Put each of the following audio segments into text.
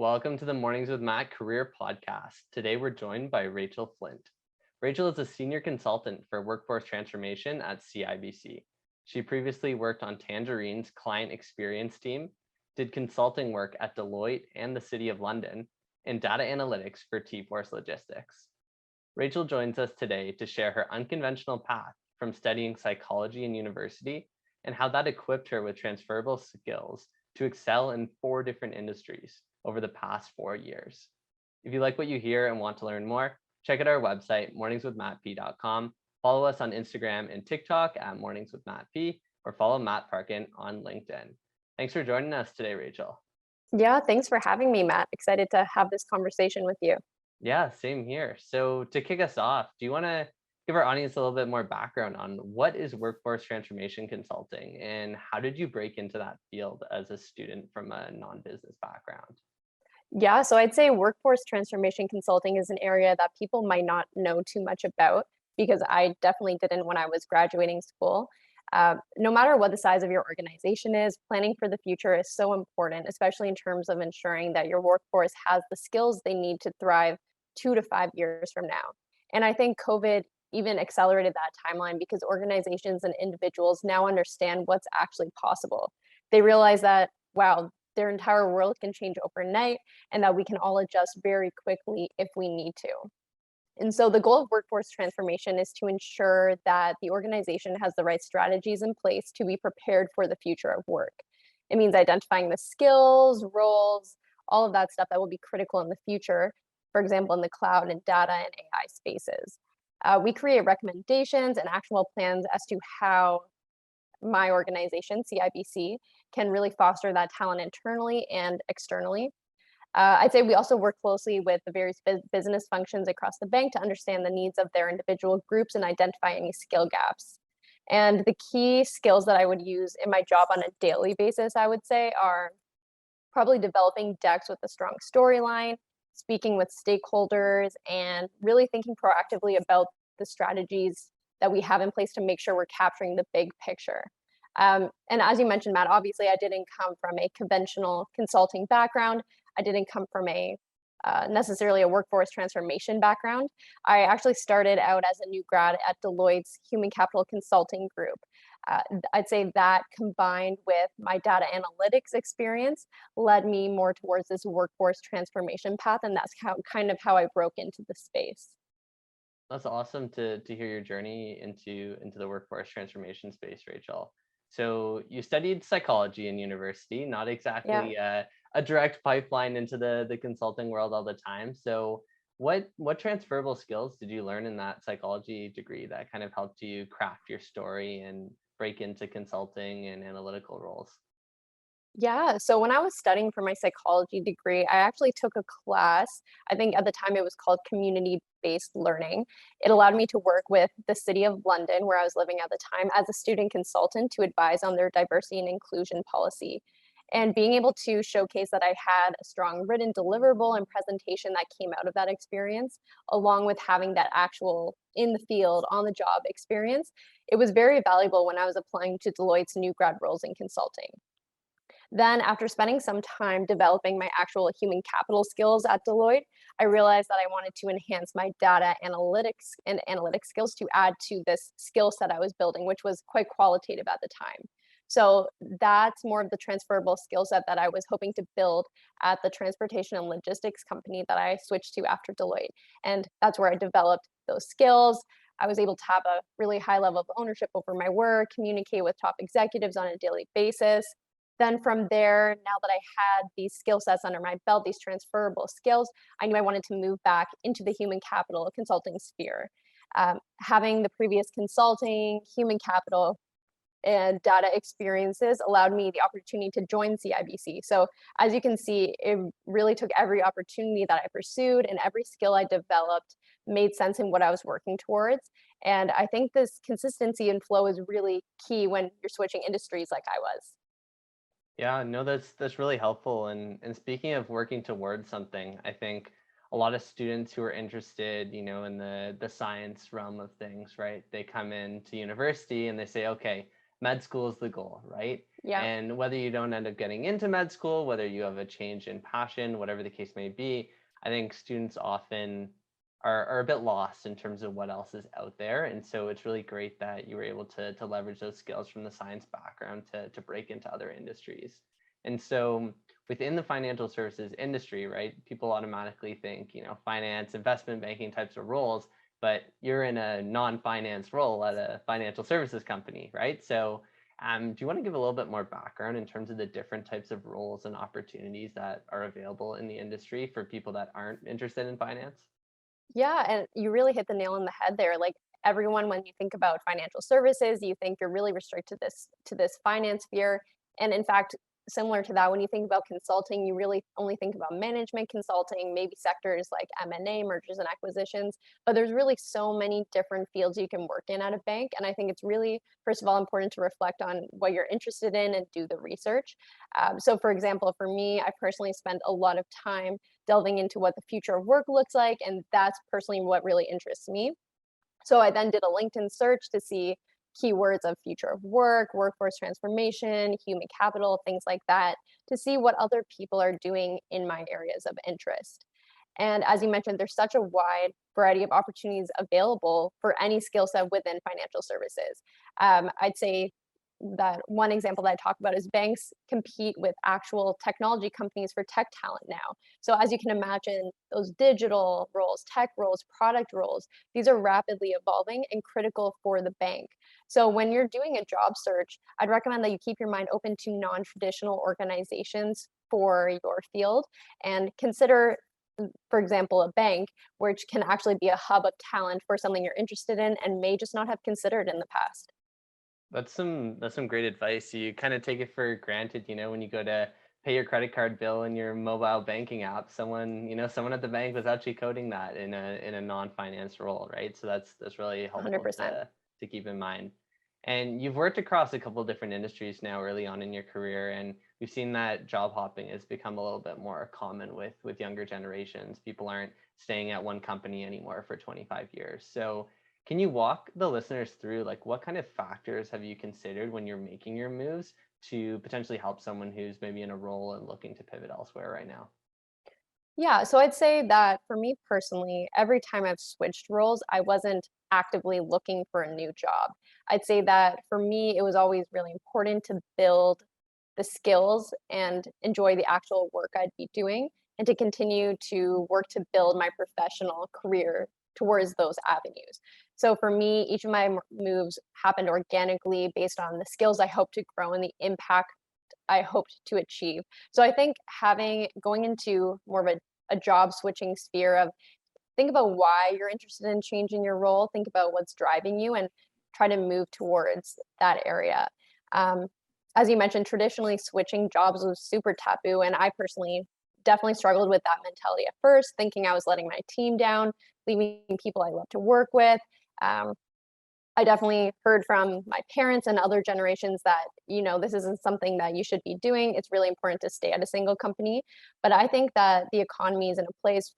Welcome to the Mornings with Matt Career Podcast. Today we're joined by Rachel Flint. Rachel is a senior consultant for workforce transformation at CIBC. She previously worked on Tangerine's client experience team, did consulting work at Deloitte and the City of London, and data analytics for T-Force Logistics. Rachel joins us today to share her unconventional path from studying psychology in university and how that equipped her with transferable skills to excel in 4 different industries over the past 4 years. If you like what you hear and want to learn more, check out our website, morningswithmattp.com. Follow us on Instagram and TikTok at morningswithmattp, or follow Matt Parkin on LinkedIn. Thanks for joining us today, Rachel. Yeah, thanks for having me, Matt. Excited to have this conversation with you. Yeah, same here. So to kick us off, do you want to give our audience a little bit more background on what is workforce transformation consulting and how did you break into that field as a student from a non-business background? Yeah, so I'd say workforce transformation consulting is an area that people might not know too much about because I definitely didn't when I was graduating school. No matter what the size of your organization is, planning for the future is so important, especially in terms of ensuring that your workforce has the skills they need to thrive 2 to 5 years from now. And I think COVID even accelerated that timeline because organizations and individuals now understand what's actually possible. They realize that, wow, their entire world can change overnight and that we can all adjust very quickly if we need to. And so the goal of workforce transformation is to ensure that the organization has the right strategies in place to be prepared for the future of work. It means identifying the skills, roles, all of that stuff that will be critical in the future, for example, in the cloud and data and AI spaces. We create recommendations and actionable plans as to how my organization, CIBC, can really foster that talent internally and externally. I'd say we also work closely with the various business functions across the bank to understand the needs of their individual groups and identify any skill gaps. And the key skills that I would use in my job on a daily basis, I would say, are probably developing decks with a strong storyline, speaking with stakeholders, and really thinking proactively about the strategies that we have in place to make sure we're capturing the big picture. And as you mentioned, Matt, obviously I didn't come from a conventional consulting background. I didn't come from a necessarily a workforce transformation background. I actually started out as a new grad at Deloitte's Human Capital Consulting Group. I'd say that combined with my data analytics experience led me more towards this workforce transformation path, and that's how I broke into the space. That's awesome to hear your journey into the workforce transformation space, Rachel. So you studied psychology in university, not Yeah. exactly a direct pipeline into the consulting world all the time. So what transferable skills did you learn in that psychology degree that kind of helped you craft your story and break into consulting and analytical roles? Yeah, so when I was studying for my psychology degree, I actually took a class. I think at the time it was called community-based learning. It allowed me to work with the City of London, where I was living at the time, as a student consultant to advise on their diversity and inclusion policy. And being able to showcase that I had a strong written deliverable and presentation that came out of that experience, along with having that actual in the field, on the job experience, it was very valuable when I was applying to Deloitte's new grad roles in consulting. Then, after spending some time developing my actual human capital skills at Deloitte, I realized that I wanted to enhance my data analytics and analytics skills to add to this skill set I was building, which was quite qualitative at the time. So that's more of the transferable skill set that I was hoping to build at the transportation and logistics company that I switched to after Deloitte. And that's where I developed those skills. I was able to have a really high level of ownership over my work, communicate with top executives on a daily basis. Then from there, now that I had these skill sets under my belt, these transferable skills, I knew I wanted to move back into the human capital consulting sphere. Having the previous consulting, human capital, and data experiences allowed me the opportunity to join CIBC. So as you can see, it really took every opportunity that I pursued and every skill I developed made sense in what I was working towards. And I think this consistency and flow is really key when you're switching industries like I was. Yeah, no, that's really helpful. And speaking of working towards something, I think a lot of students who are interested, in the science realm of things, right? They come into university and they say, okay, med school is the goal, right? Yeah. And whether you don't end up getting into med school, whether you have a change in passion, whatever the case may be, I think students often are a bit lost in terms of what else is out there. And so it's really great that you were able to leverage those skills from the science background to break into other industries. And so within the financial services industry, right, people automatically think, finance, investment banking types of roles, but you're in a non-finance role at a financial services company, right? So do you want to give a little bit more background in terms of the different types of roles and opportunities that are available in the industry for people that aren't interested in finance? Yeah, and you really hit the nail on the head there. Like everyone, when you think about financial services, you think you're really restricted to this finance sphere. And in fact, similar to that, when you think about consulting, you really only think about management consulting, maybe sectors like M&A, mergers and acquisitions. But there's really so many different fields you can work in at a bank. And I think it's really, first of all, important to reflect on what you're interested in and do the research. So, for example, for me, I personally spent a lot of time delving into what the future of work looks like. And that's personally what really interests me. So I then did a LinkedIn search to see keywords of future of work, workforce transformation, human capital, things like that, to see what other people are doing in my areas of interest. And as you mentioned, there's such a wide variety of opportunities available for any skill set within financial services. I'd say that one example that I talk about is banks compete with actual technology companies for tech talent now. So as you can imagine, those digital roles, tech roles, product roles, these are rapidly evolving and critical for the bank. So when you're doing a job search, I'd recommend that you keep your mind open to non-traditional organizations for your field and consider, for example, a bank, which can actually be a hub of talent for something you're interested in and may just not have considered in the past. That's some great advice. You kind of take it for granted, when you go to pay your credit card bill in your mobile banking app, someone at the bank was actually coding that in a non-finance role, right? So that's really helpful 100%. to keep in mind. And you've worked across a couple of different industries now early on in your career, and we've seen that job hopping has become a little bit more common with younger generations. People aren't staying at one company anymore for 25 years. So can you walk the listeners through like what kind of factors have you considered when you're making your moves to potentially help someone who's maybe in a role and looking to pivot elsewhere right now? Yeah, so I'd say that for me personally, every time I've switched roles, I wasn't actively looking for a new job. I'd say that for me, it was always really important to build the skills and enjoy the actual work I'd be doing and to continue to work to build my professional career towards those avenues. So for me, each of my moves happened organically based on the skills I hope to grow and the impact I hoped to achieve. So I think going into more of a job switching sphere of think about why you're interested in changing your role, think about what's driving you, and try to move towards that area. Um, as you mentioned, traditionally switching jobs was super taboo, and I personally definitely struggled with that mentality at first, thinking I was letting my team down, leaving people I love to work with. Um, I definitely heard from my parents and other generations that, this isn't something that you should be doing. It's really important to stay at a single company. But I think that the economy is in a place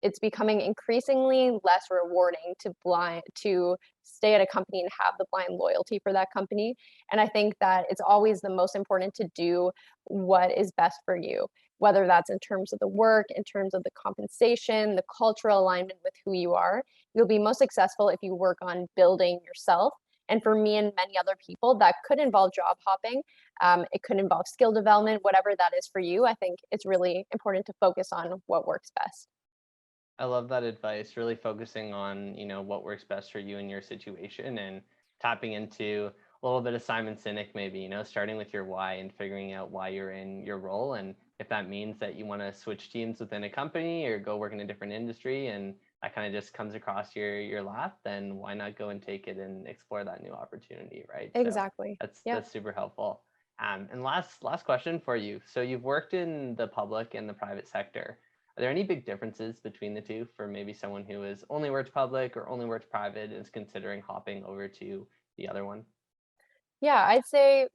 it's becoming increasingly less rewarding to stay at a company and have the blind loyalty for that company. And I think that it's always the most important to do what is best for you, whether that's in terms of the work, in terms of the compensation, the cultural alignment with who you are. You'll be most successful if you work on building yourself. And for me and many other people, that could involve job hopping. It could involve skill development, whatever that is for you. I think it's really important to focus on what works best. I love that advice, really focusing on, what works best for you in your situation and tapping into a little bit of Simon Sinek, maybe, starting with your why and figuring out why you're in your role. And if that means that you want to switch teams within a company or go work in a different industry and that kind of just comes across your lap, then why not go and take it and explore that new opportunity, right? So Exactly. that's Yeah. that's super helpful. And last question for you. So you've worked in the public and the private sector. Are there any big differences between the two for maybe someone who has only worked public or only worked private and is considering hopping over to the other one? Yeah, I'd say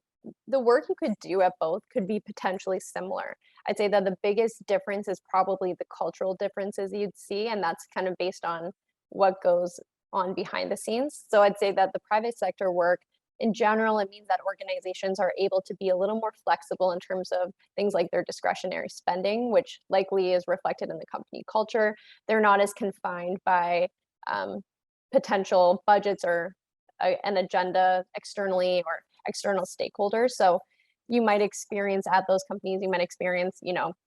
the work you could do at both could be potentially similar. I'd say that the biggest difference is probably the cultural differences you'd see, and that's kind of based on what goes on behind the scenes. So I'd say that the private sector work in general, it means that organizations are able to be a little more flexible in terms of things like their discretionary spending, which likely is reflected in the company culture. They're not as confined by um, potential budgets or an agenda externally or external stakeholders. So you might experience at those companies, you might experience,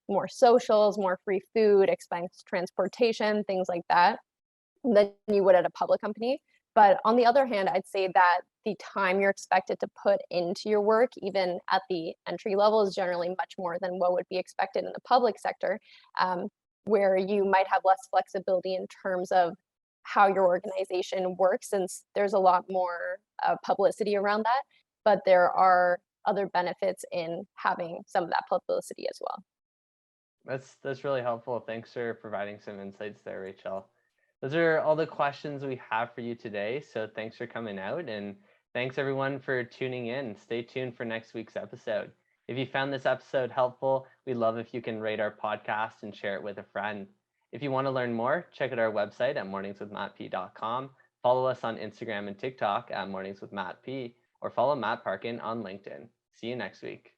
more socials, more free food, expense transportation, things like that than you would at a public company. But on the other hand, I'd say that the time you're expected to put into your work, even at the entry level, is generally much more than what would be expected in the public sector, um, where you might have less flexibility in terms of how your organization works, since there's a lot more publicity around that. But there are other benefits in having some of that publicity as well. That's really helpful. Thanks for providing some insights there, Rachel. Those are all the questions we have for you today. So thanks for coming out, and thanks everyone for tuning in. Stay tuned for next week's episode. If you found this episode helpful, we'd love if you can rate our podcast and share it with a friend. If you want to learn more, check out our website at morningswithmattp.com. Follow us on Instagram and TikTok at morningswithmattp, or follow Matt Parkin on LinkedIn. See you next week.